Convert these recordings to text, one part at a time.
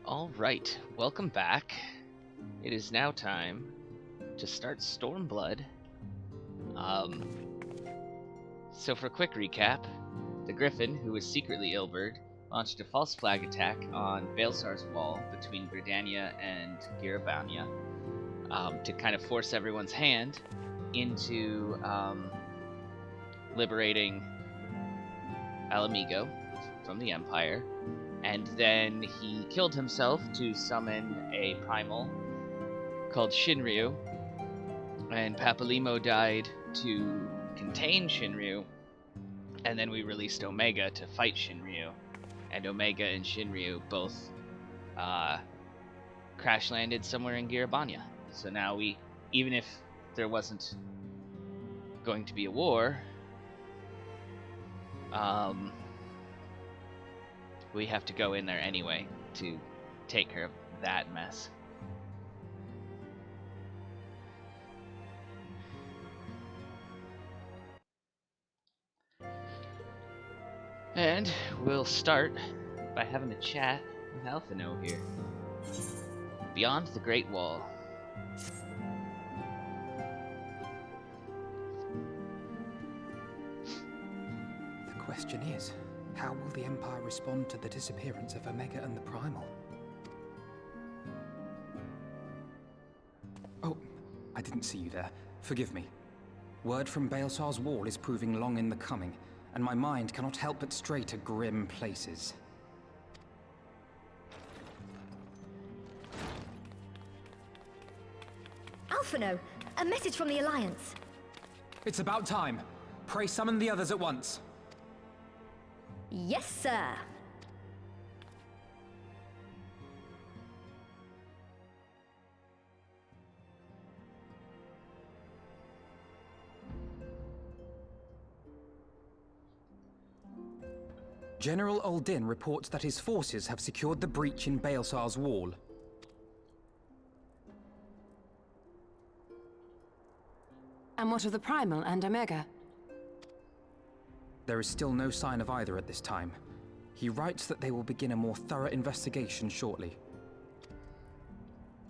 Alright, welcome back. It is now time to start Stormblood. So for a quick recap, the Griffin, who was secretly Ilberd, launched a false flag attack on Baelsar's wall between Gridania and Girabania to kind of force everyone's hand into liberating Alamigo from the Empire. And then he killed himself to summon a primal called Shinryu. And Papalimo died to contain Shinryu. And then we released Omega to fight Shinryu. And Omega and Shinryu both crash landed somewhere in Girabania. So now we, even if there wasn't going to be a war, we have to go in there anyway to take care of that mess. And we'll start by having a chat with Alphino here. Beyond the Great Wall. The question is, how will the Empire respond to the disappearance of Omega and the Primal? Oh, I didn't see you there. Forgive me. Word from Baelsar's wall is proving long in the coming, and my mind cannot help but stray to grim places. Alphino, a message from the Alliance. It's about time. Pray summon the others at once. Yes, sir. General Uldin reports that his forces have secured the breach in Baelsar's wall. And what of the Primal and Omega? There is still no sign of either at this time. He writes that they will begin a more thorough investigation shortly.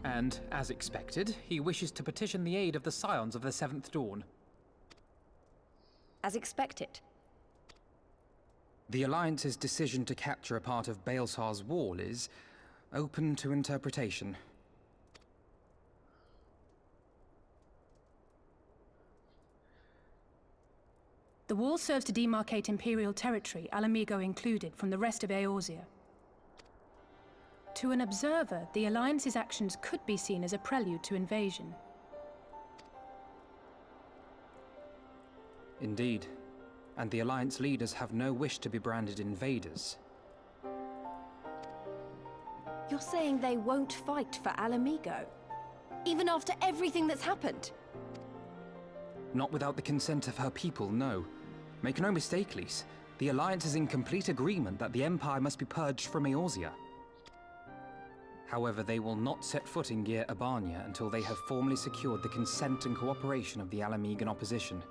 And, as expected, he wishes to petition the aid of the Scions of the Seventh Dawn. As expected. The Alliance's decision to capture a part of Baelsar's wall is open to interpretation. The wall serves to demarcate Imperial territory, Alamigo included, from the rest of Eorzea. To an observer, the Alliance's actions could be seen as a prelude to invasion. Indeed. And the Alliance leaders have no wish to be branded invaders. You're saying they won't fight for Alamigo? Even after everything that's happened? Not without the consent of her people, no. Make no mistake, Lys. The Alliance is in complete agreement that the Empire must be purged from Eorzea. However, they will not set foot in Gyr Abania until they have formally secured the consent and cooperation of the Alamigan opposition.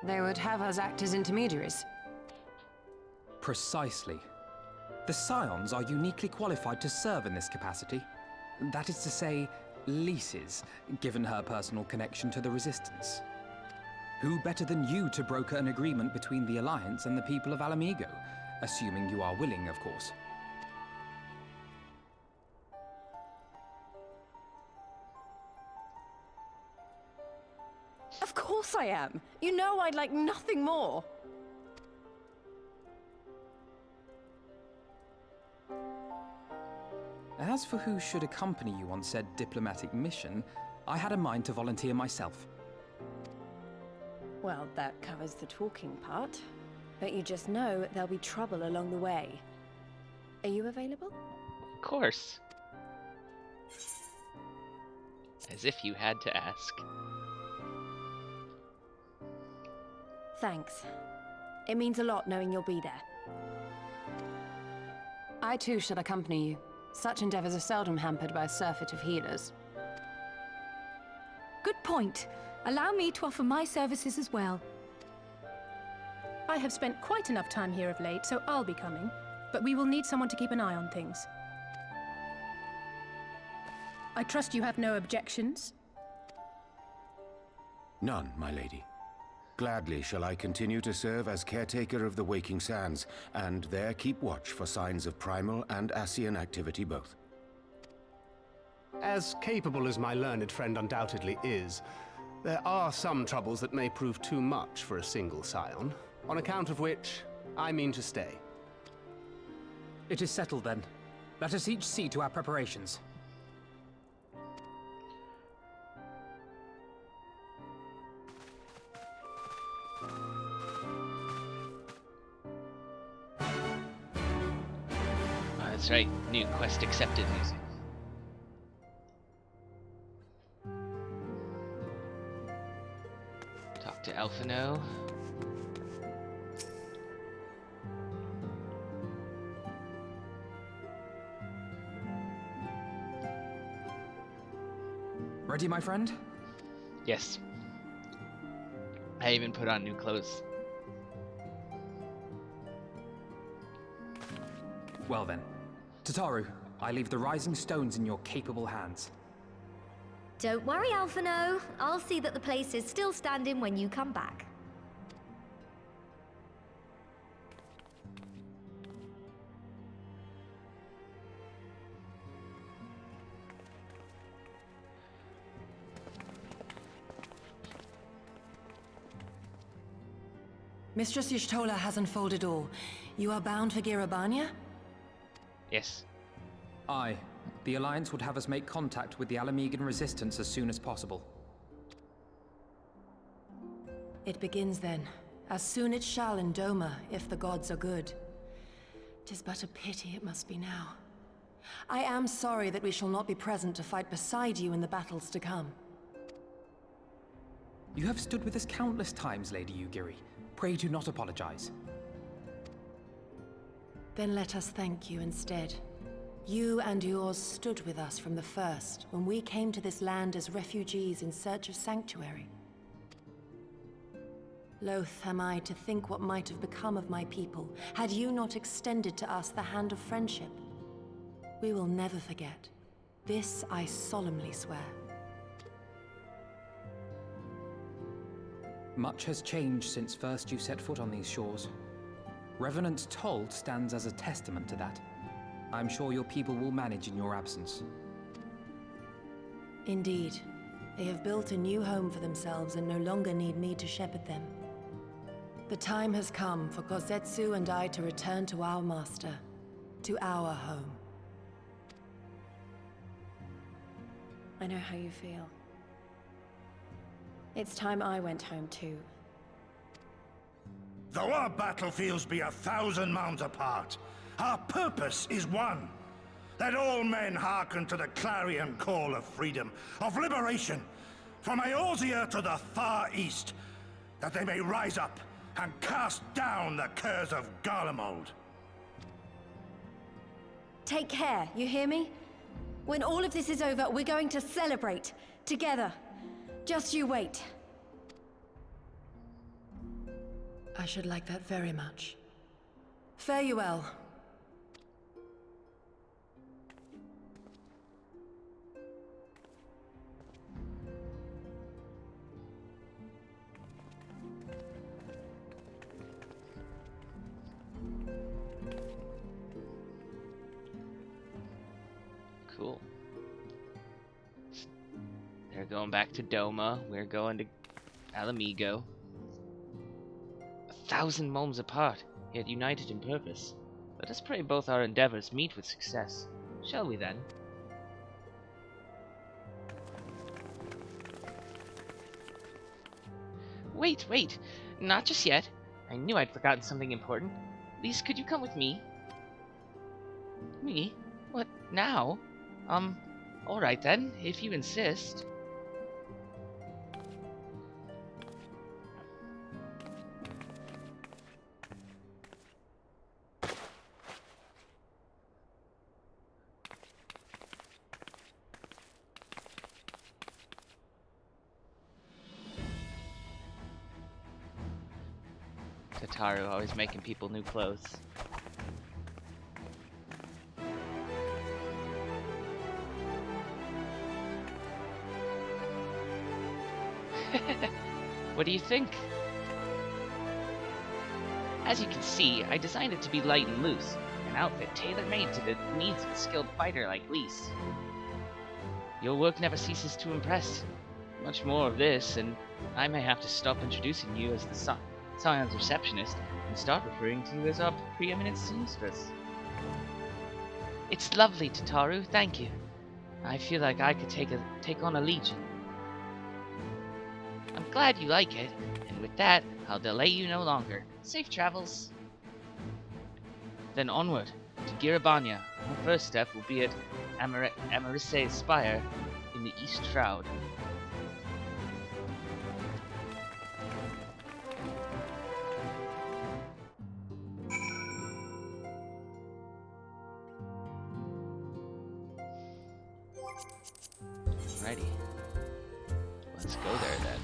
They would have us act as intermediaries. Precisely. The Scions are uniquely qualified to serve in this capacity. That is to say, Lys's, given her personal connection to the Resistance. Who better than you to broker an agreement between the Alliance and the people of Alamigo? Assuming you are willing, of course. Of course I am. You know I'd like nothing more. As for who should accompany you on said diplomatic mission, I had a mind to volunteer myself. Well, that covers the talking part. But you just know there'll be trouble along the way. Are you available? Of course. As if you had to ask. Thanks. It means a lot knowing you'll be there. I too shall accompany you. Such endeavors are seldom hampered by a surfeit of healers. Good point. Allow me to offer my services as well. I have spent quite enough time here of late, so I'll be coming. but we will need someone to keep an eye on things. I trust you have no objections? None, my lady. Gladly shall I continue to serve as caretaker of the Waking Sands, and there keep watch for signs of primal and Ascian activity both. As capable as my learned friend undoubtedly is, there are some troubles that may prove too much for a single scion, on account of which I mean to stay. It is settled then. Let us each see to our preparations. That's right, new quest accepted music. Talk to Alphino. Ready, my friend? Yes. I even put on new clothes. Well then. Tataru, I leave the rising stones in your capable hands. Don't worry, Alphino. I'll see that the place is still standing when you come back. Mistress Y'shtola has unfolded all. You are bound for Girabania? Yes. Aye. The Alliance would have us make contact with the Alamegan resistance as soon as possible. It begins then. As soon it shall in Doma, if the gods are good. 'Tis but a pity it must be now. I am sorry that we shall not be present to fight beside you in the battles to come. You have stood with us countless times, Lady Yugiri. Pray do not apologize. Then let us thank you instead. You and yours stood with us from the first, when we came to this land as refugees in search of sanctuary. Loath am I to think what might have become of my people, had you not extended to us the hand of friendship. We will never forget. This I solemnly swear. Much has changed since first you set foot on these shores. Revenant's toll stands as a testament to that. I'm sure your people will manage in your absence. Indeed. They have built a new home for themselves and no longer need me to shepherd them. The time has come for Kozetsu and I to return to our master, to our home. I know how you feel. It's time I went home too. Though our battlefields be 1,000 mounds apart, our purpose is one. Let all men hearken to the clarion call of freedom, of liberation, from Eorzea to the far east, that they may rise up and cast down the curse of Garlemald. Take care, you hear me? When all of this is over, we're going to celebrate. Together. Just you wait. I should like that very much. Fare you well. Cool. They're going back to Doma. We're going to Alamigo. 1,000 moons apart, yet united in purpose. Let us pray both our endeavors meet with success. Shall we then? Wait! Not just yet. I knew I'd forgotten something important. Lise, could you come with me? Me? What, now? Alright then, if you insist. Tataru always making people new clothes. What do you think? As you can see, I designed it to be light and loose, an outfit tailor-made to the needs of a skilled fighter like Lise. Your work never ceases to impress. Much more of this, and I may have to stop introducing you as the Scion's receptionist and start referring to you as our preeminent seamstress. It's lovely, Tataru, thank you. I feel like I could take on a legion. I'm glad you like it, and with that, I'll delay you no longer. Safe travels. Then onward, to Girabanya. Our first step will be at Amarisse's Spire in the East Shroud. Alrighty. Let's go there then.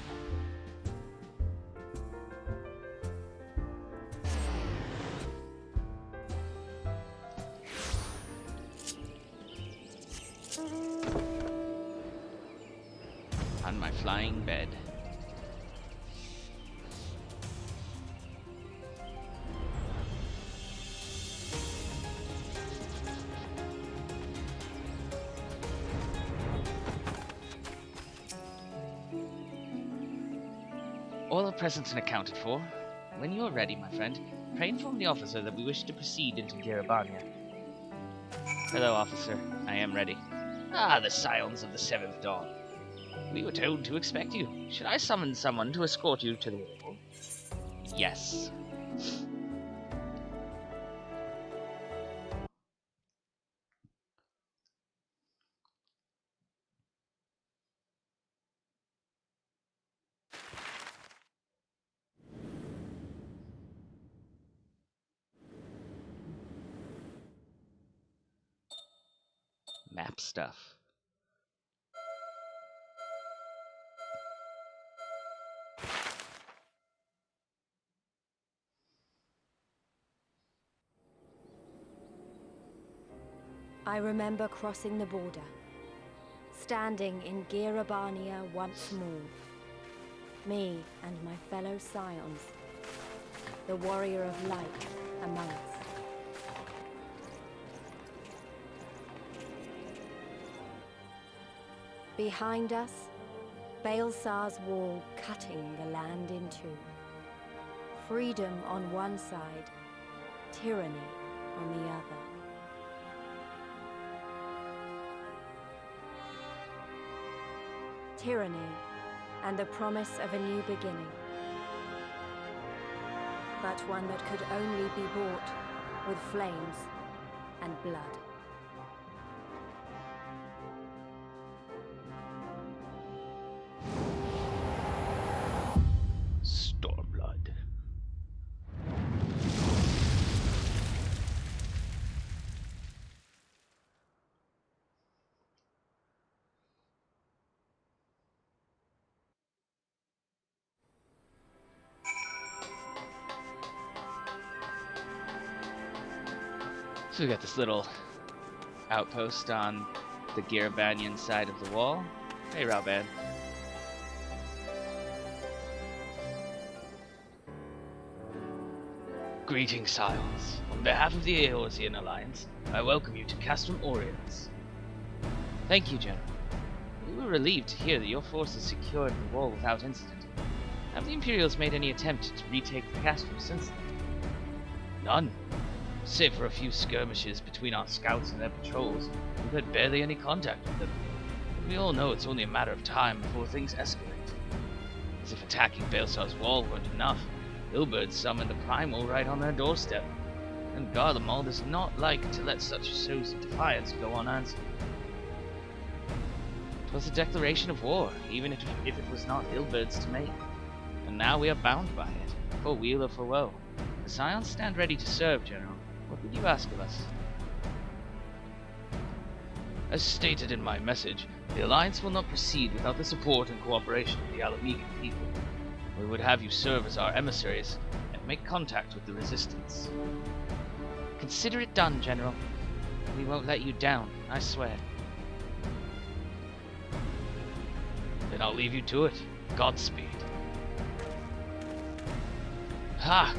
On my flying bed. All are present and accounted for. When you are ready, my friend, pray inform the officer that we wish to proceed into Girabanya. Hello, officer. I am ready. Ah, the Scions of the Seventh Dawn. We were told to expect you. Should I summon someone to escort you to the wall? Yes. Map stuff. I remember crossing the border, standing in Girabania once more. Me and my fellow Scions, the warrior of light among us. Behind us, Baelsar's wall cutting the land in two. Freedom on one side, tyranny on the other. Tyranny and the promise of a new beginning. But one that could only be bought with flames and blood. Stormblood. So we got this little outpost on the Girabanian side of the wall. Hey, Rauban. Greetings, Scions. On behalf of the Eorzean Alliance, I welcome you to Castrum Oriens. Thank you, General. We were relieved to hear that your forces secured the wall without incident. Have the Imperials made any attempt to retake the Castrum since then? None. Save for a few skirmishes between our scouts and their patrols, we've had barely any contact with them. But we all know it's only a matter of time before things escalate. As if attacking Baelsar's wall weren't enough, Ilberd summoned the Primal right on their doorstep, and Garlemald does not like to let such shows of defiance go unanswered. It was a declaration of war, even if it was not Ilberd's to make, and now we are bound by it, for weal or for woe. The Scions stand ready to serve, General. What would you ask of us? As stated in my message, the Alliance will not proceed without the support and cooperation of the Alamegan people. We would have you serve as our emissaries and make contact with the Resistance. Consider it done, General. We won't let you down, I swear. Then I'll leave you to it. Godspeed. Ha!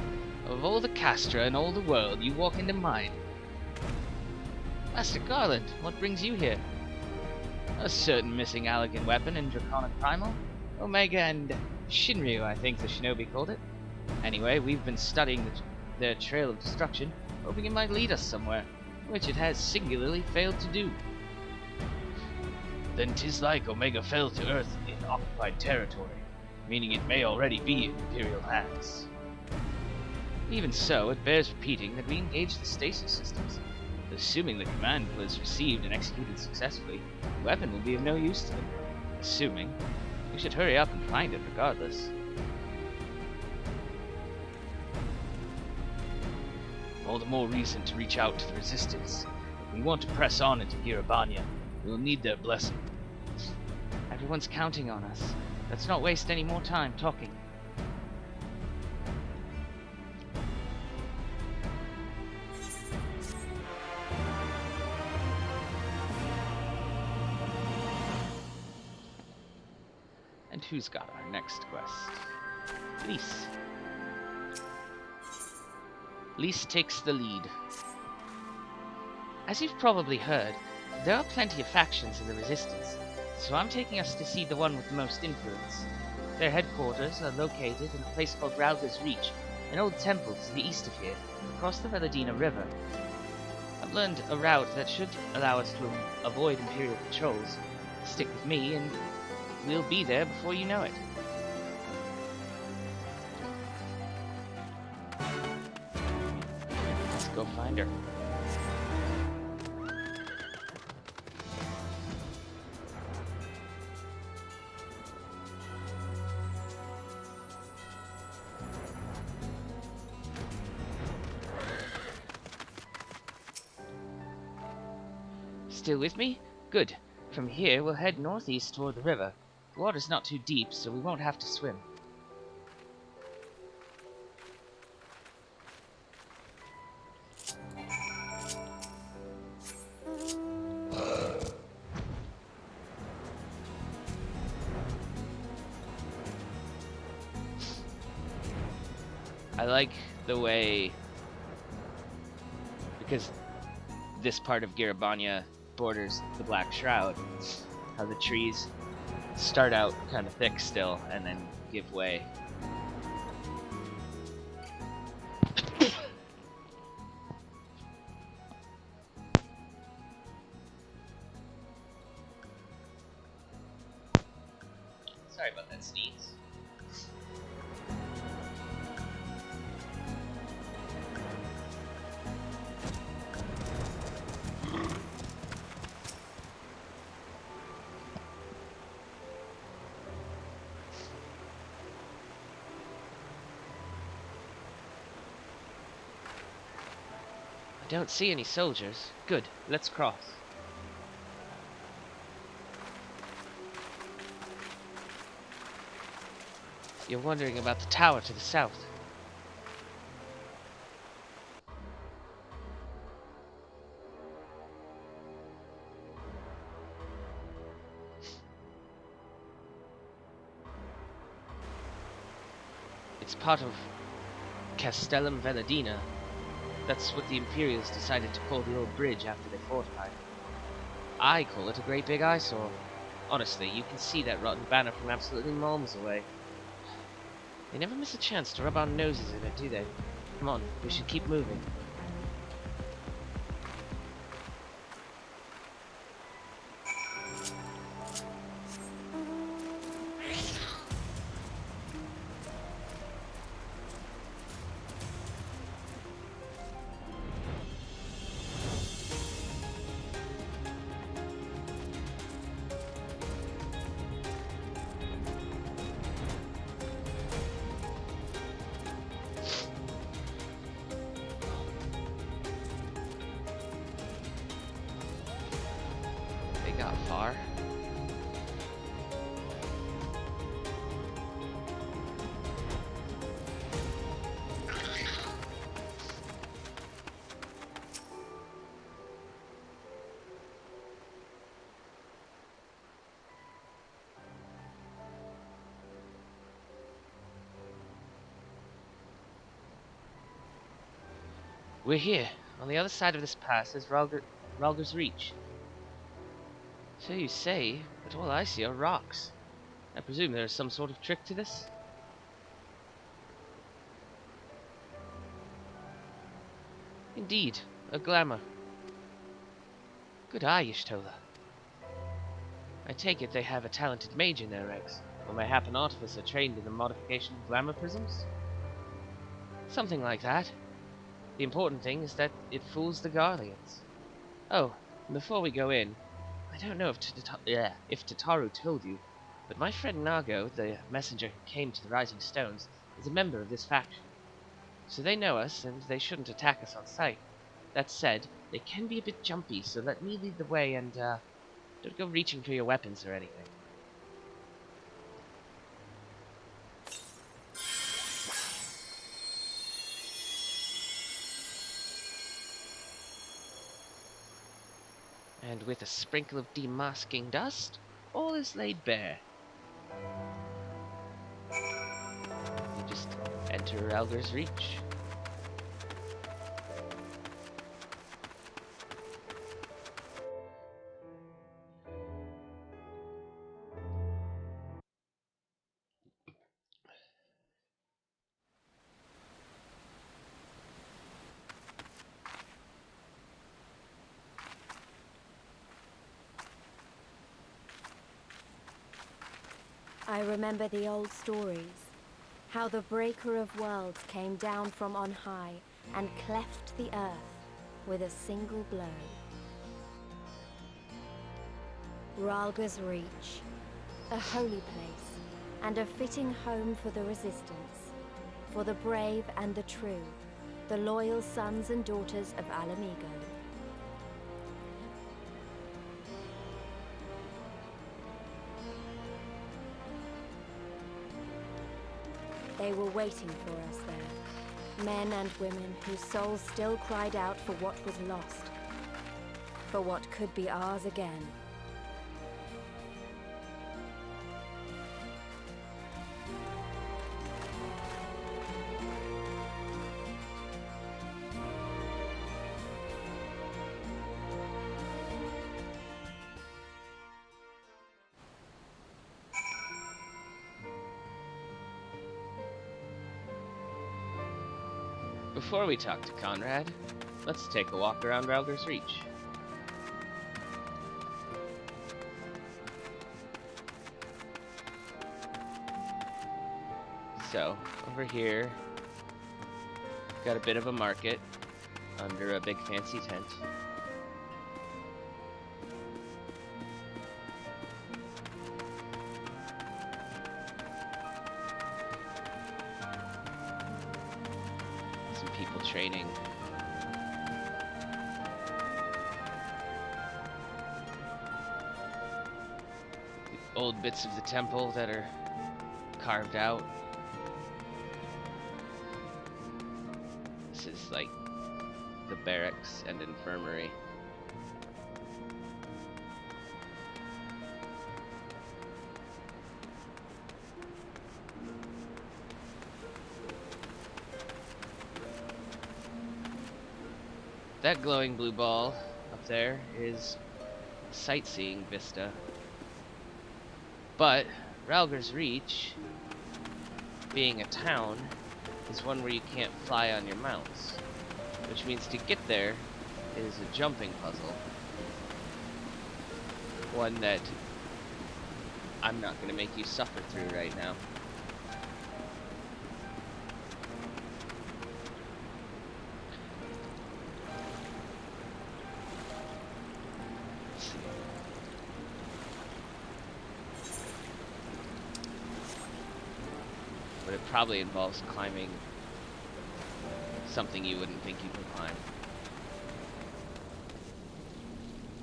Of all the Castra in all the world, you walk into mine. Master Garland, what brings you here? A certain missing elegant weapon in Draconic Primal? Omega and Shinryu, I think the shinobi called it. Anyway, we've been studying their trail of destruction, hoping it might lead us somewhere, which it has singularly failed to do. Then 'tis like Omega fell to Earth in occupied territory, meaning it may already be in Imperial hands. Even so, it bears repeating that we engaged the stasis systems. Assuming the command was received and executed successfully, the weapon will be of no use to them. Assuming, we should hurry up and find it regardless. All the more reason to reach out to the Resistance. If we want to press on into Girabania, we will need their blessing. Everyone's counting on us. Let's not waste any more time talking. And who's got our next quest? Lise. Lise takes the lead. As you've probably heard, there are plenty of factions in the Resistance, so I'm taking us to see the one with the most influence. Their headquarters are located in a place called Rowler's Reach, an old temple to the east of here, across the Veladina River. I've learned a route that should allow us to avoid Imperial patrols. Stick with me and we'll be there before you know it. Let's go find her. Still with me? Good. From here, we'll head northeast toward the river. The water's not too deep, so we won't have to swim. I like the way, because this part of Girabania borders the Black Shroud, how the trees start out kind of thick still and then give way. Sorry about that sneeze. I don't see any soldiers. Good, let's cross. You're wondering about the tower to the south. It's part of Castellum Veladina. That's what the Imperials decided to call the old bridge after they fortified it. I call it a great big eyesore. Honestly, you can see that rotten banner from absolutely miles away. They never miss a chance to rub our noses in it, do they? Come on, we should keep moving. Got far. We're here. On the other side of this pass is Ralger's Reach. So you say, but all I see are rocks. I presume there is some sort of trick to this? Indeed, a glamour. Good eye, Y'shtola. I take it they have a talented mage in their ranks, or mayhap an artificer trained in the modification of glamour prisms? Something like that. The important thing is that it fools the Guardians. Oh, and before we go in, I don't know if Tataru told you, but my friend Nago, the messenger who came to the Rising Stones, is a member of this faction. So they know us, and they shouldn't attack us on sight. That said, they can be a bit jumpy, so let me lead the way and, don't go reaching for your weapons or anything. And with a sprinkle of demasking dust, all is laid bare. You just enter Ralger's Reach. I remember the old stories, how the Breaker of Worlds came down from on high and cleft the earth with a single blow. Ralger's Reach, a holy place, and a fitting home for the Resistance, for the brave and the true, the loyal sons and daughters of Alamigo. They were waiting for us there, men and women whose souls still cried out for what was lost, for what could be ours again. Before we talk to Conrad, let's take a walk around Ralger's Reach. So, over here, got a bit of a market under a big fancy tent. Some people training. The old bits of the temple that are carved out. This is like the barracks and infirmary. That glowing blue ball up there is a sightseeing vista. But Ralger's Reach, being a town, is one where you can't fly on your mounts, which means to get there is a jumping puzzle. One that I'm not going to make you suffer through right now. But it probably involves climbing something you wouldn't think you could climb.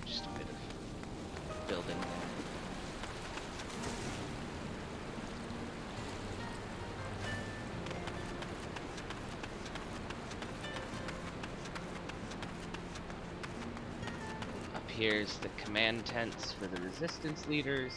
Just a bit of building there. Up here's the command tents for the resistance leaders.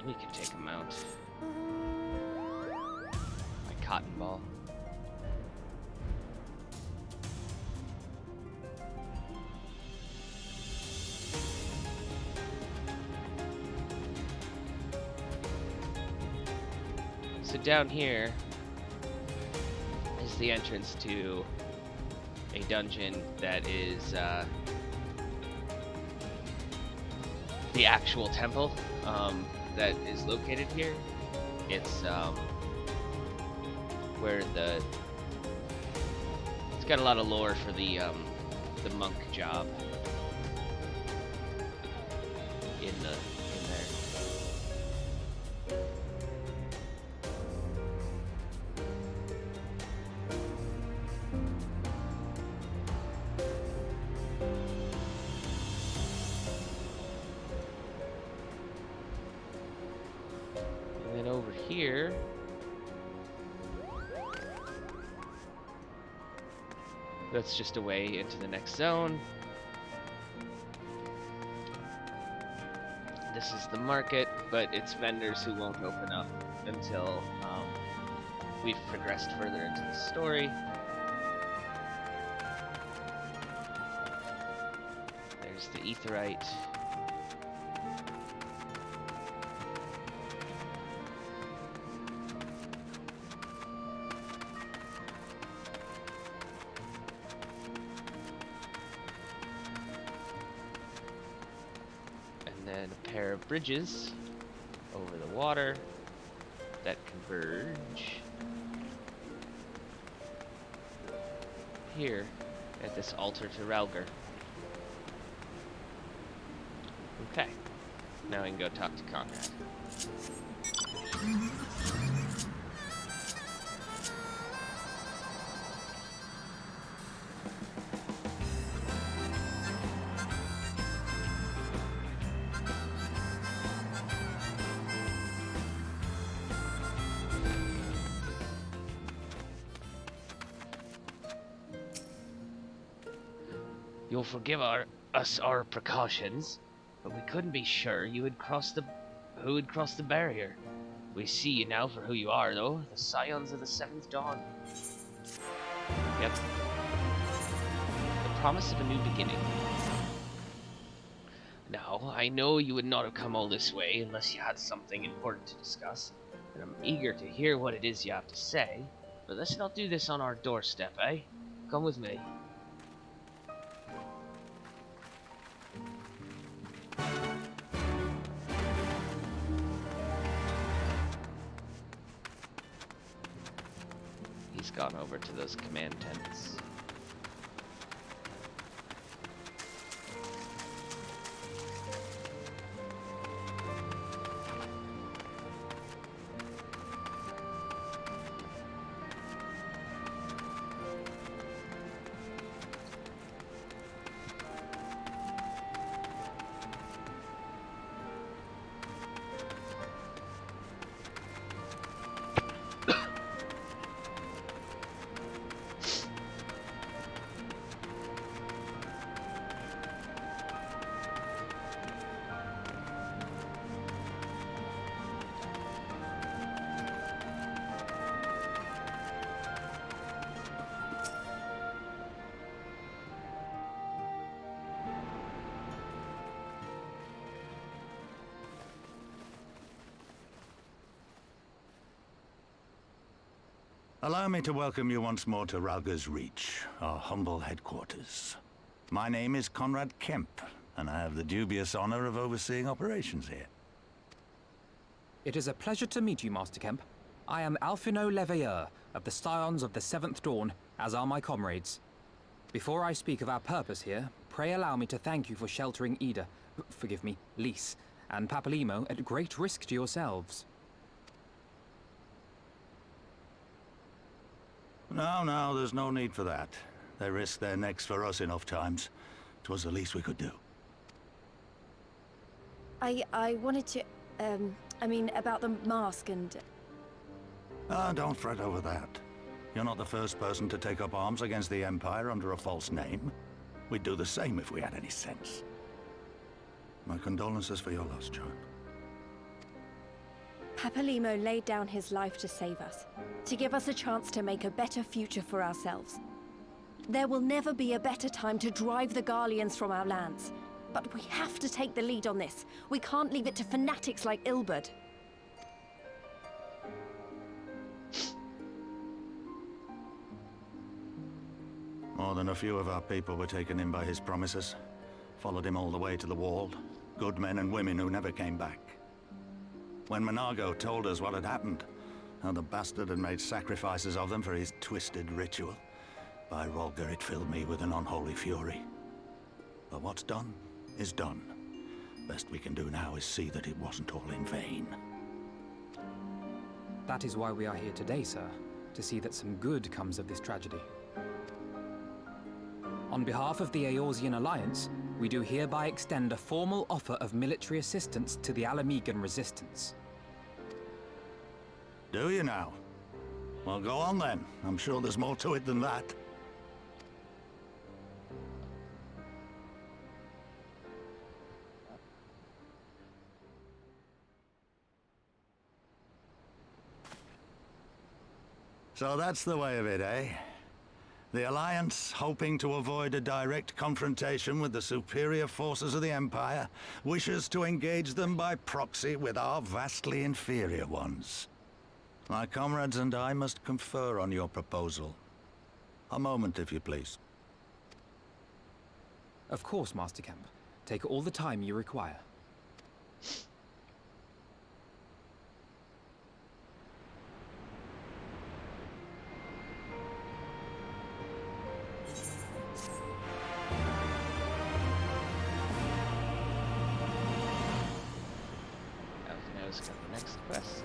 We can take him out. My cotton ball. So down here is the entrance to a dungeon that is the actual temple that is located here. It's where it's got a lot of lore for the monk job in there. Here, that's just a way into the next zone. This is the market, but it's vendors who won't open up until we've progressed further into the story. There's the Aetheryte. And a pair of bridges over the water that converge here at this altar to Ralger. Okay, now we can go talk to Conrad. You'll forgive us our precautions, but we couldn't be sure who would cross the barrier. We see you now for who you are, though, the Scions of the Seventh Dawn. Yep. The promise of a new beginning. Now, I know you would not have come all this way unless you had something important to discuss, and I'm eager to hear what it is you have to say, but let's not do this on our doorstep, eh? Come with me. He's gone over to those command tents. Allow me to welcome you once more to Ralger's Reach, our humble headquarters. My name is Conrad Kemp, and I have the dubious honor of overseeing operations here. It is a pleasure to meet you, Master Kemp. I am Alphino Leveilleur, of the Scions of the Seventh Dawn, as are my comrades. Before I speak of our purpose here, pray allow me to thank you for sheltering Ida, forgive me, Lys, and Papalymo at great risk to yourselves. No, there's no need for that. They risked their necks for us enough times. 'Twas the least we could do. I wanted to, I mean, about the mask and... Don't fret over that. You're not the first person to take up arms against the Empire under a false name. We'd do the same if we had any sense. My condolences for your loss, child. Papalimo laid down his life to save us, to give us a chance to make a better future for ourselves. There will never be a better time to drive the Garleans from our lands. But we have to take the lead on this. We can't leave it to fanatics like Ilberd. More than a few of our people were taken in by his promises. Followed him all the way to the wall. Good men and women who never came back. When Monago told us what had happened, how the bastard had made sacrifices of them for his twisted ritual, by Rolger, it filled me with an unholy fury. But what's done is done. Best we can do now is see that it wasn't all in vain. That is why we are here today, sir. To see that some good comes of this tragedy. On behalf of the Eorzean Alliance, we do hereby extend a formal offer of military assistance to the Alamegan resistance. Do you now? Well, go on then. I'm sure there's more to it than that. So that's the way of it, eh? The Alliance, hoping to avoid a direct confrontation with the superior forces of the Empire, wishes to engage them by proxy with our vastly inferior ones. My comrades and I must confer on your proposal. A moment, if you please. Of course, Master Kemp. Take all the time you require. Next quest.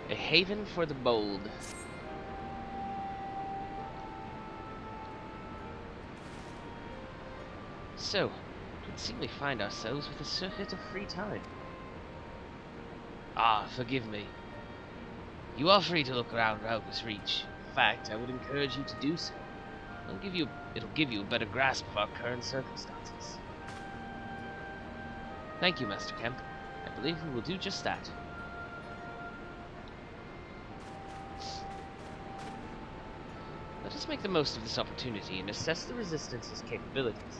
A haven for the bold. So, it would seem we find ourselves with a surfeit of free time. Ah, forgive me. You are free to look around Rauga's Reach. In fact, I would encourage you to do so. It'll give you a better grasp of our current circumstances. Thank you, Master Kemp. I believe we will do just that. Let us make the most of this opportunity and assess the Resistance's capabilities.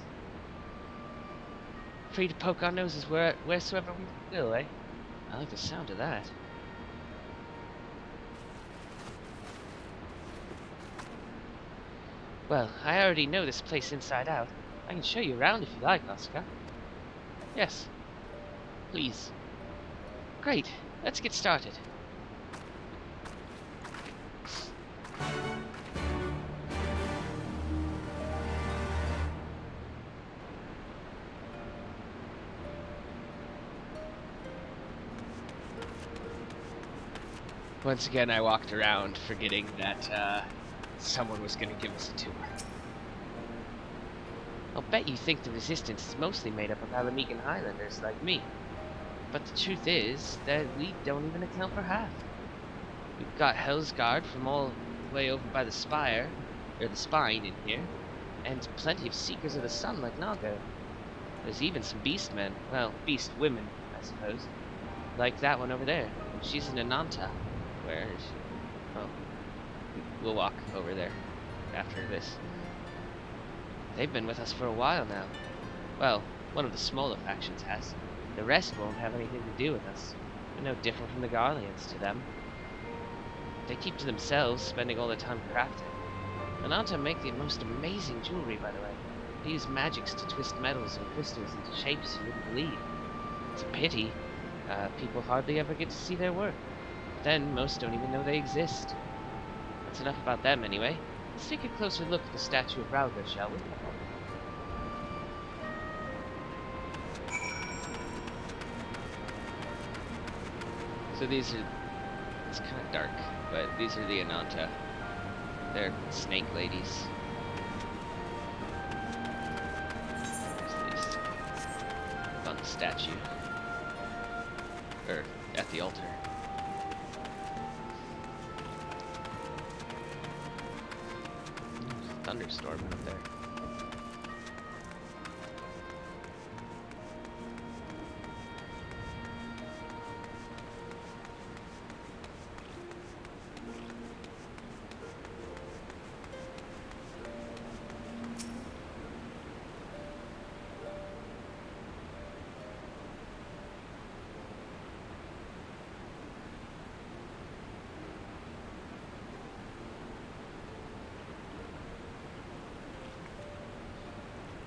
Free to poke our noses wheresoever we will, eh? I like the sound of that. Well, I already know this place inside out. I can show you around if you like, Oscar. Yes. Please. Great. Let's get started. Once again, I walked around forgetting that someone was going to give us a tour. I'll bet you think the Resistance is mostly made up of Alamegan Highlanders like me. But the truth is that we don't even account for half. We've got Hellsguard from all the way over by the Spire, or the Spine in here, and plenty of Seekers of the Sun like Nago. There's even some Beastmen, well, Beast women, I suppose, like that one over there. She's in Ananta. Where is she? Oh, we'll walk over there after this. They've been with us for a while now. Well, one of the smaller factions has. The rest won't have anything to do with us. We're no different from the Garleans to them. They keep to themselves, spending all their time crafting. Ananta make the most amazing jewelry, by the way. They use magics to twist metals and crystals into shapes you wouldn't believe. It's a pity. People hardly ever get to see their work. Then, most don't even know they exist. That's enough about them, anyway. Let's take a closer look at the statue of Rauga, shall we? So these are... It's kind of dark, but these are the Ananta. They're snake ladies. There's these on the statue. Or at the altar. Thunderstorm up there.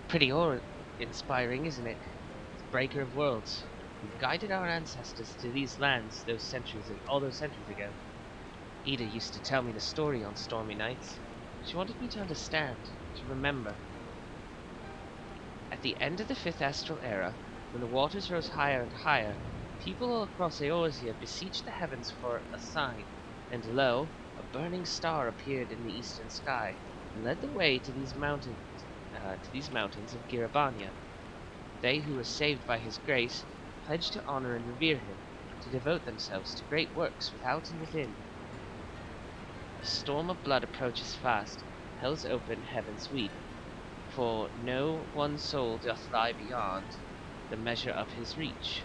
Pretty awe-inspiring, isn't it? The breaker of worlds. Who guided our ancestors to these lands all those centuries ago. Ida used to tell me the story on stormy nights. She wanted me to understand, to remember. At the end of the Fifth Astral Era, when the waters rose higher and higher, people all across Eorzea beseeched the heavens for a sign, and lo, a burning star appeared in the eastern sky, and led the way to these mountains of Girabania. They who were saved by his grace pledged to honor and revere him, to devote themselves to great works without and within. A storm of blood approaches fast, hell's open, heavens weep, for no one soul doth lie beyond the measure of his reach.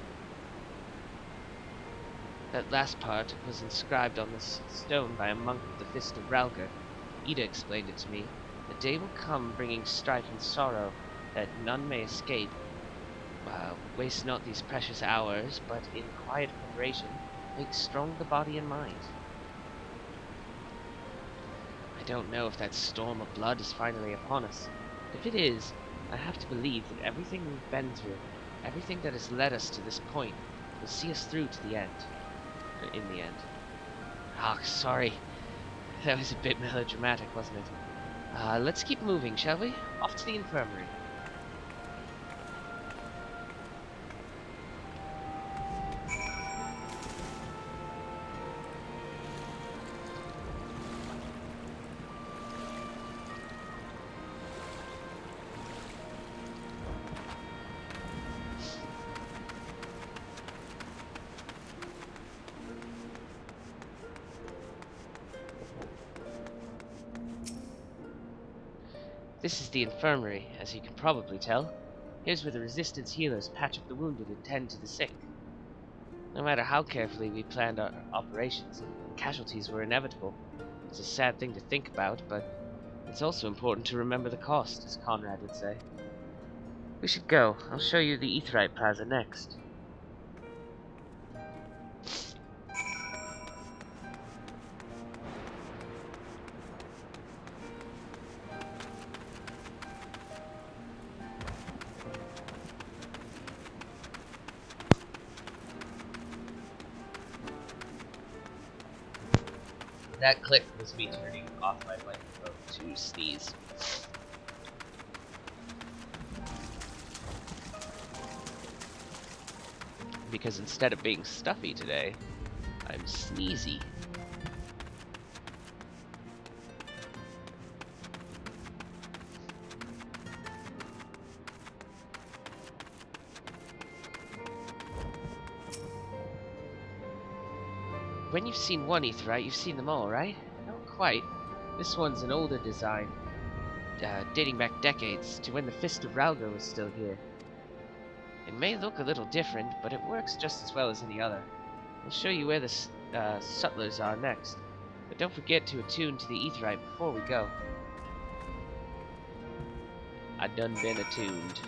That last part was inscribed on this stone by a monk of the Fist of Ralgar. Ida explained it to me. The day will come bringing strife and sorrow, that none may escape. Waste not these precious hours, but in quiet preparation, make strong the body and mind. I don't know if that storm of blood is finally upon us. If it is, I have to believe that everything we've been through, everything that has led us to this point, will see us through to the end. In the end. Sorry. That was a bit melodramatic, wasn't it? Let's keep moving, shall we? Off to the infirmary. This is the infirmary, as you can probably tell. Here's where the Resistance healers patch up the wounded and tend to the sick. No matter how carefully we planned our operations, casualties were inevitable. It's a sad thing to think about, but it's also important to remember the cost, as Conrad would say. We should go. I'll show you the Aetheryte Plaza next. That click was me turning off my microphone to sneeze. Because instead of being stuffy today, I'm sneezy. When you've seen one Aetheryte, you've seen them all, right? Not quite. This one's an older design, dating back decades to when the Fist of Ralgar was still here. It may look a little different, but it works just as well as any other. I'll show you where the sutlers are next, but don't forget to attune to the Aetheryte before we go. I done been attuned.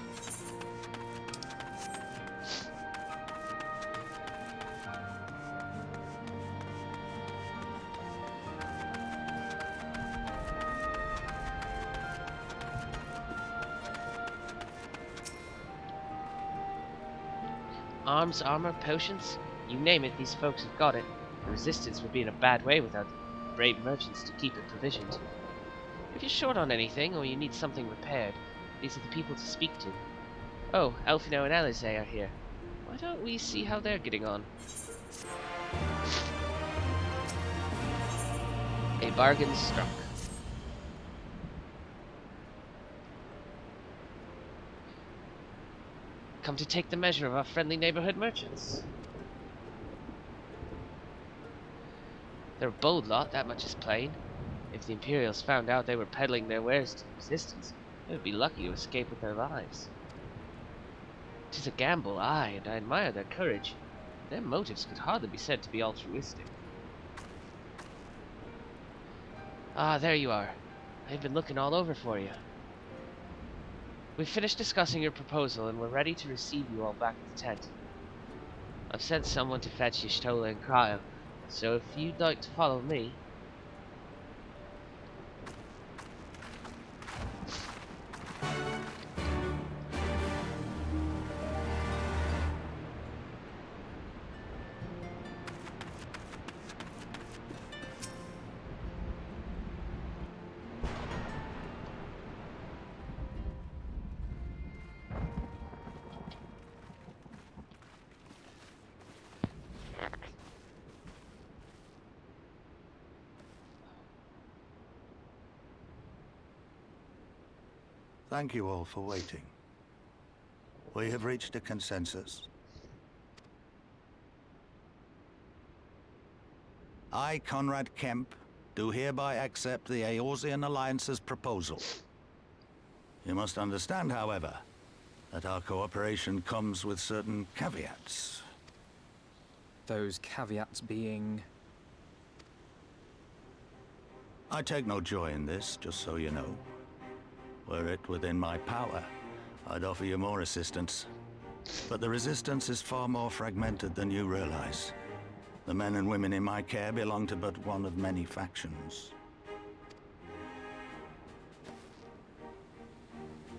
Arms, armor, potions, you name it, these folks have got it. The Resistance would be in a bad way without brave merchants to keep it provisioned. If you're short on anything, or you need something repaired, these are the people to speak to. Oh, Elfino and Alize are here. Why don't we see how they're getting on? A bargain struck. Come to take the measure of our friendly neighborhood merchants. They're a bold lot, that much is plain. If the Imperials found out they were peddling their wares to the Resistance, they would be lucky to escape with their lives. 'Tis a gamble, aye, and I admire their courage. Their motives could hardly be said to be altruistic. Ah, there you are. I've been looking all over for you. We've finished discussing your proposal, and we're ready to receive you all back at the tent. I've sent someone to fetch Y'shtola and Cryo, so if you'd like to follow me... Thank you all for waiting. We have reached a consensus. I, Conrad Kemp, do hereby accept the Eorzean Alliance's proposal. You must understand, however, that our cooperation comes with certain caveats. Those caveats being... I take no joy in this, just so you know. Were it within my power, I'd offer you more assistance. But the Resistance is far more fragmented than you realize. The men and women in my care belong to but one of many factions.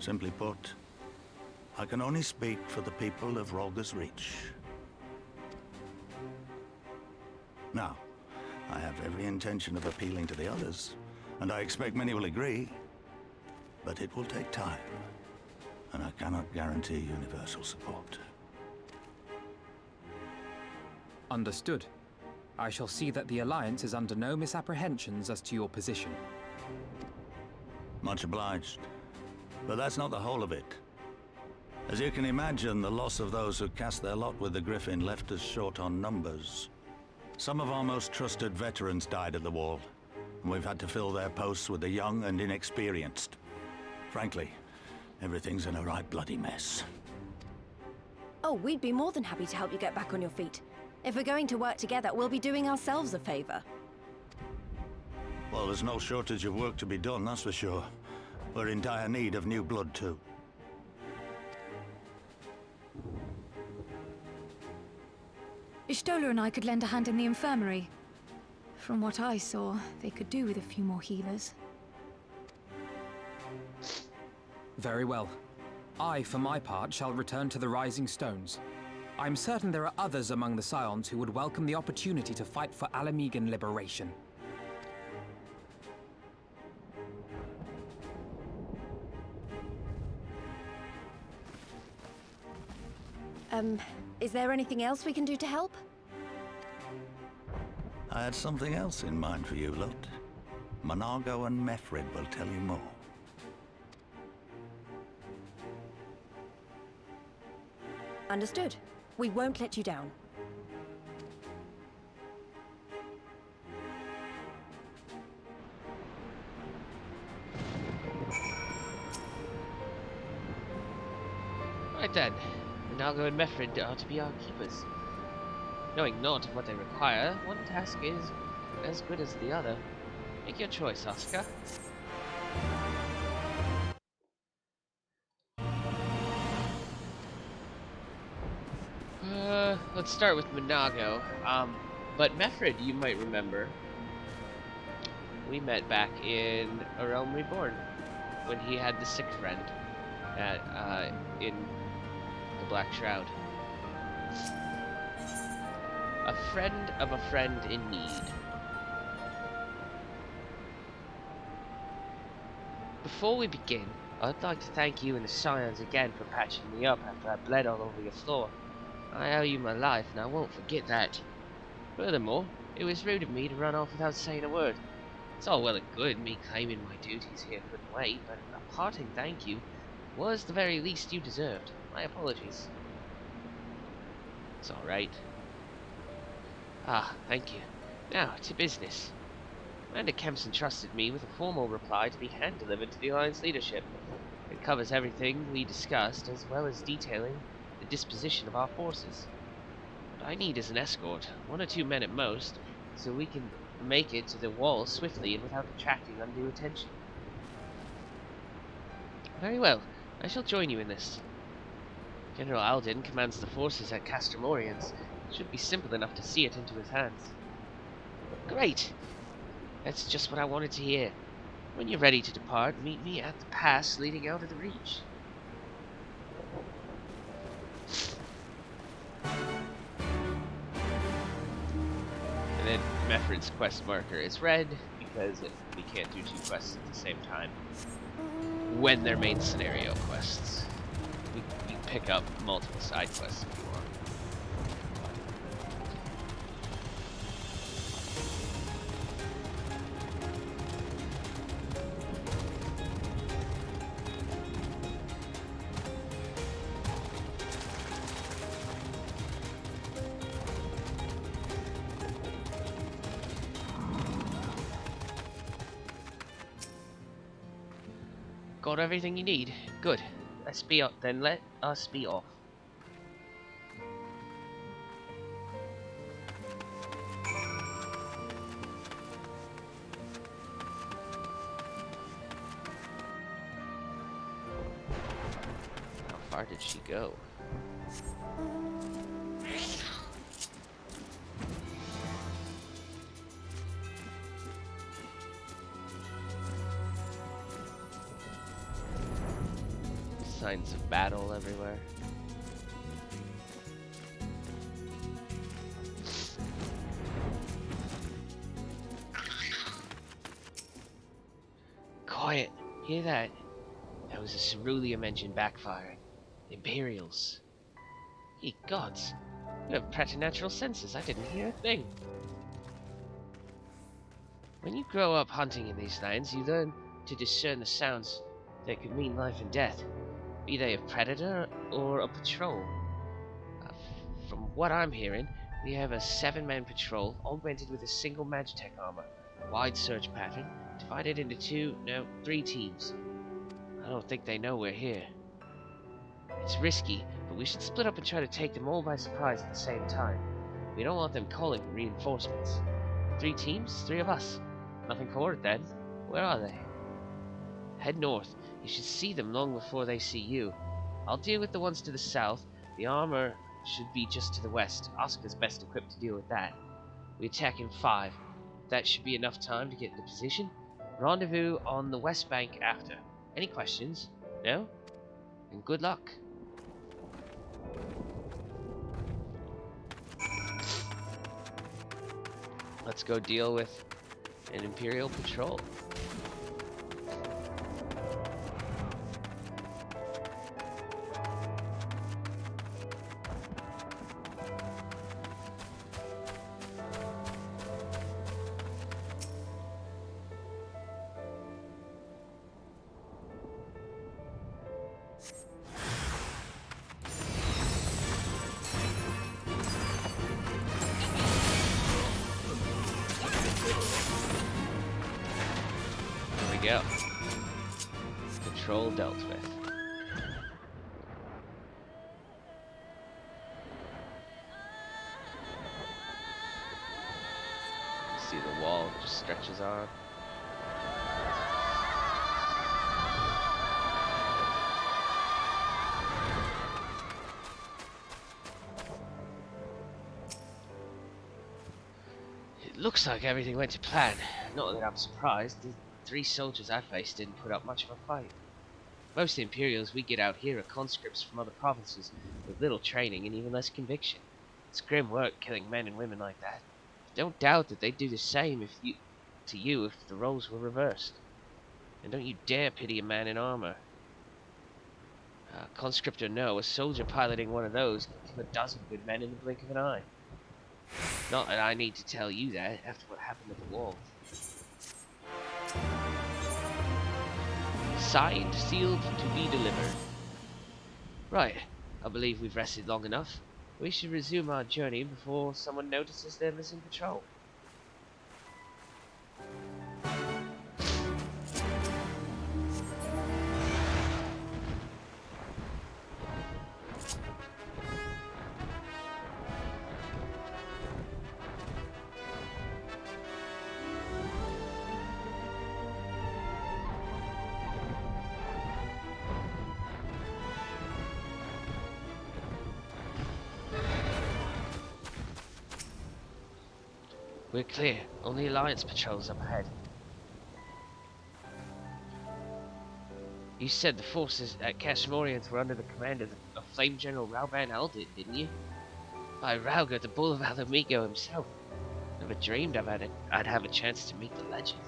Simply put, I can only speak for the people of Rolga's Reach. Now, I have every intention of appealing to the others, and I expect many will agree. But it will take time, and I cannot guarantee universal support. Understood. I shall see that the Alliance is under no misapprehensions as to your position. Much obliged. But that's not the whole of it. As you can imagine, the loss of those who cast their lot with the Griffin left us short on numbers. Some of our most trusted veterans died at the wall, and we've had to fill their posts with the young and inexperienced. Frankly, everything's in a right bloody mess. Oh, we'd be more than happy to help you get back on your feet. If we're going to work together, we'll be doing ourselves a favor. Well, there's no shortage of work to be done, that's for sure. We're in dire need of new blood, too. Ishtola and I could lend a hand in the infirmary. From what I saw, they could do with a few more healers. Very well. I, for my part, shall return to the Rising Stones. I'm certain there are others among the Scions who would welcome the opportunity to fight for Alamegan liberation. Is there anything else we can do to help? I had something else in mind for you, Lot. Monargo and Mefred will tell you more. Understood. We won't let you down. Right then. Monargo and Mefred are to be our keepers. Knowing not of what they require, one task is as good as the other. Make your choice, Oscar. Let's start with Monargo. But Mefred, you might remember, we met back in A Realm Reborn when he had the sick friend in the Black Shroud. A friend of a friend in need. Before we begin, I'd like to thank you and the Scions again for patching me up after I bled all over your floor. I owe you my life, and I won't forget that. Furthermore, it was rude of me to run off without saying a word. It's all well and good, me claiming my duties here couldn't wait, but a parting thank you was the very least you deserved. My apologies. It's alright. Ah, thank you. Now, to business. Commander Kemp's entrusted me with a formal reply to be hand-delivered to the Alliance leadership. It covers everything we discussed, as well as detailing the disposition of our forces. What I need is an escort, 1 or 2 men at most, so we can make it to the wall swiftly and without attracting undue attention. Very well, I shall join you in this. General Alden commands the forces at Castor Morians. It should be simple enough to see it into his hands. Great! That's just what I wanted to hear. When you're ready to depart, meet me at the pass leading out of the Reach. And then Mefred's quest marker is red because we can't do 2 quests at the same time when they're main scenario quests. We can pick up multiple side quests if you want. Got everything you need? Good. Let's be off. Then let us be off. How far did she go? Signs of battle everywhere. Quiet! Hear that? That was a ceruleum engine backfiring. Imperials. Ye gods! You have preternatural senses. I didn't hear a thing. When you grow up hunting in these lands, you learn to discern the sounds that could mean life and death. Be they a predator or a patrol. From what I'm hearing, we have a 7-man patrol augmented with a single Magitech armor, wide search pattern, divided into 3 teams. I don't think they know we're here. It's risky, but we should split up and try to take them all by surprise at the same time. We don't want them calling for reinforcements. 3 teams, 3 of us. Nothing for it then. Where are they? Head north. You should see them long before they see you. I'll deal with the ones to the south. The armor should be just to the west. Asuka's best equipped to deal with that. We attack in 5. That should be enough time to get into position. Rendezvous on the west bank after. Any questions? No? And good luck. Let's go deal with an Imperial patrol. Go. Control dealt with. See the wall just stretches on. It looks like everything went to plan. Not that I'm surprised. The 3 soldiers I faced didn't put up much of a fight. Most Imperials we get out here are conscripts from other provinces with little training and even less conviction. It's grim work killing men and women like that. Don't doubt that they'd do the same to you if the roles were reversed. And don't you dare pity a man in armor. Conscript or no, a soldier piloting one of those can kill a dozen good men in the blink of an eye. Not that I need to tell you that after what happened at the wall. Signed, sealed, to be delivered. Right, I believe we've rested long enough. We should resume our journey before someone notices they're missing patrol. We're clear. Only Alliance patrols up ahead. You said the forces at Kashmorians were under the command of Flame General Rauban Aldin, didn't you? By Rauga, the Bull of Alamigo himself. Never dreamed I'd have a chance to meet the legend.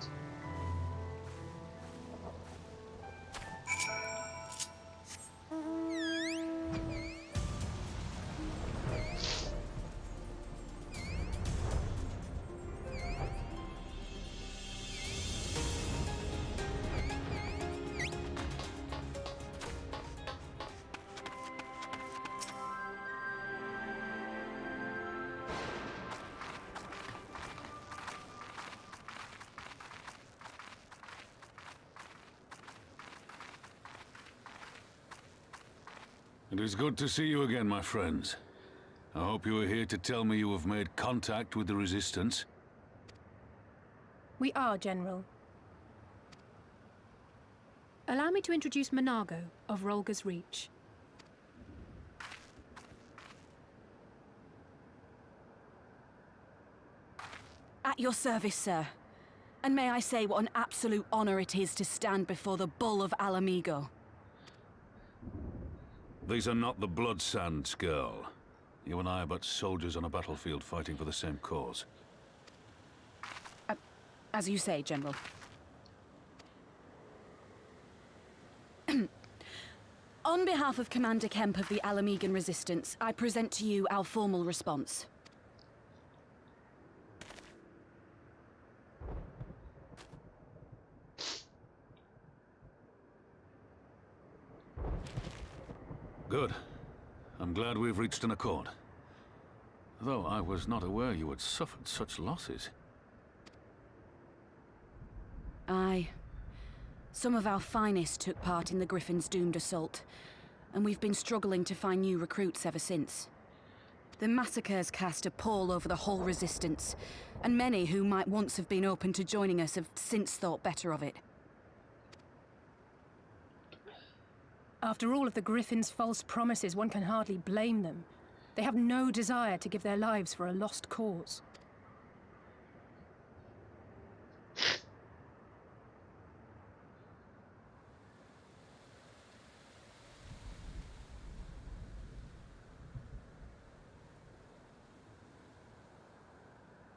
It is good to see you again, my friends. I hope you are here to tell me you have made contact with the Resistance. We are, General. Allow me to introduce Monago of Rolga's Reach. At your service, sir. And may I say what an absolute honor it is to stand before the Bull of Alamigo. These are not the Blood Sands, girl. You and I are but soldiers on a battlefield fighting for the same cause. As you say, General. On behalf of Commander Kemp of the Alamigan Resistance, I present to you our formal response. Good. I'm glad we've reached an accord. Though I was not aware you had suffered such losses. Aye. Some of our finest took part in the Griffin's doomed assault, and we've been struggling to find new recruits ever since. The massacres cast a pall over the whole Resistance, and many who might once have been open to joining us have since thought better of it. After all of the Griffin's false promises, one can hardly blame them. They have no desire to give their lives for a lost cause.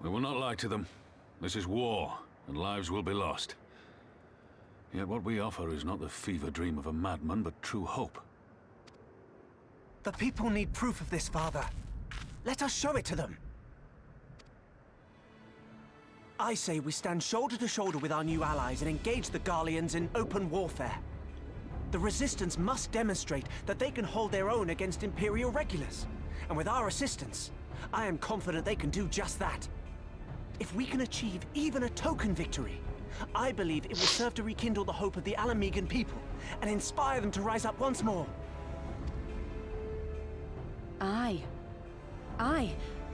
We will not lie to them. This is war, and lives will be lost. Yet what we offer is not the fever dream of a madman, but true hope. The people need proof of this, Father. Let us show it to them. I say we stand shoulder to shoulder with our new allies and engage the Garleans in open warfare. The Resistance must demonstrate that they can hold their own against Imperial regulars. And with our assistance, I am confident they can do just that. If we can achieve even a token victory, I believe it will serve to rekindle the hope of the Alamigan people and inspire them to rise up once more. Aye. Aye.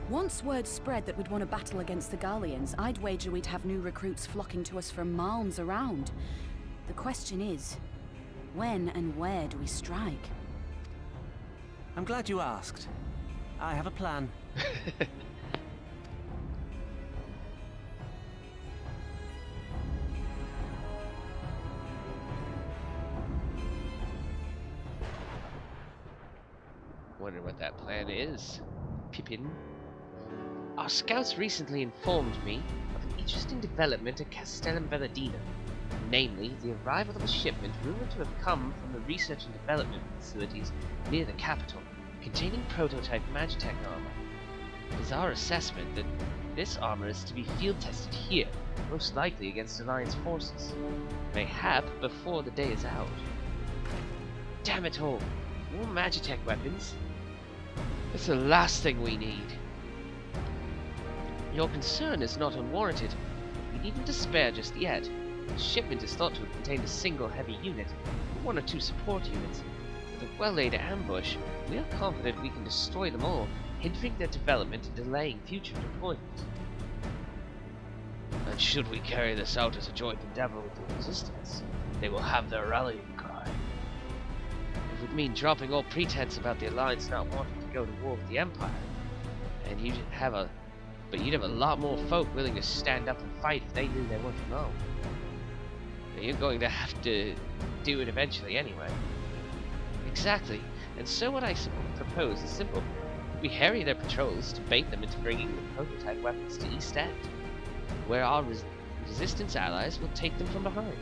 Once word spread that we'd won a battle against the Garleans, I'd wager we'd have new recruits flocking to us from miles around. The question is, when and where do we strike? I'm glad you asked. I have a plan. Wonder what that plan is. Pippin. Our scouts recently informed me of an interesting development at Castellum Belladina, namely the arrival of a shipment rumored to have come from the research and development facilities near the capital, containing prototype Magitech armor. It is our assessment that this armor is to be field tested here, most likely against Alliance forces, mayhap before the day is out. Damn it all! More Magitech weapons? That's the last thing we need. Your concern is not unwarranted. We needn't despair just yet. The shipment is thought to have contained a single heavy unit, or one or two support units. With a well-laid ambush, we are confident we can destroy them all, hindering their development and delaying future deployment. And should we carry this out as a joint endeavor with the Resistance, they will have their rallying cry. It would mean dropping all pretense about the Alliance not wanting to go to war with the Empire, and you'd have a lot more folk willing to stand up and fight if they knew they weren't alone. You're going to have to do it eventually anyway. Exactly, and so what I propose is simple. We harry their patrols to bait them into bringing the prototype weapons to East End, where our Resistance allies will take them from behind.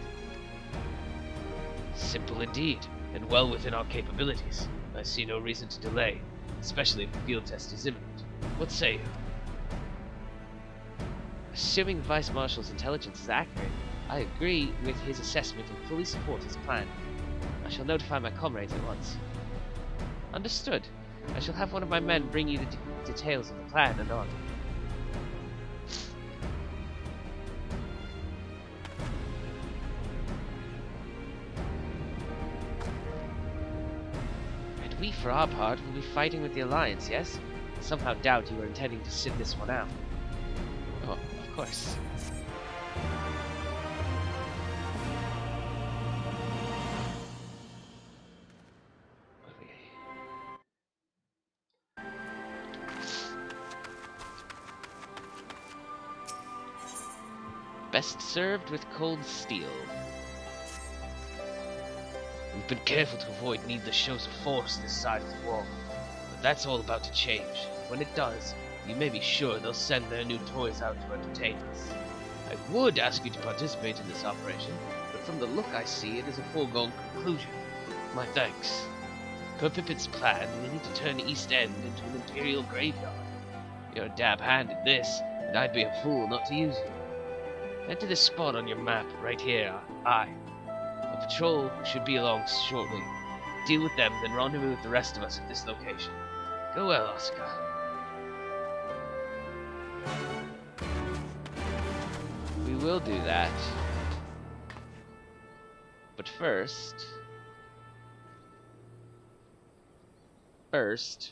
Simple indeed, and well within our capabilities. I see no reason to delay, especially if the field test is imminent. What say you? Assuming the Vice Marshal's intelligence is accurate, I agree with his assessment and fully support his plan. I shall notify my comrades at once. Understood. I shall have one of my men bring you the details of the plan anon. We, for our part, will be fighting with the Alliance, yes? I somehow doubt you were intending to sit this one out. Oh, of course. Best served with cold steel. We've been careful to avoid needless shows of force this side of the wall, but that's all about to change. When it does, you may be sure they'll send their new toys out to entertain us. I would ask you to participate in this operation, but from the look I see, it is a foregone conclusion. My thanks. Per Pippin's plan, we need to turn East End into an Imperial graveyard. You're a dab hand at this, and I'd be a fool not to use you. Head to this spot on your map, right here. Aye. A patrol should be along shortly. Deal with them, then rendezvous with the rest of us at this location. Go well, Oscar. We will do that. But first,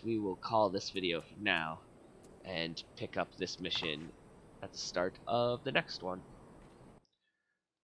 we will call this video for now and pick up this mission at the start of the next one.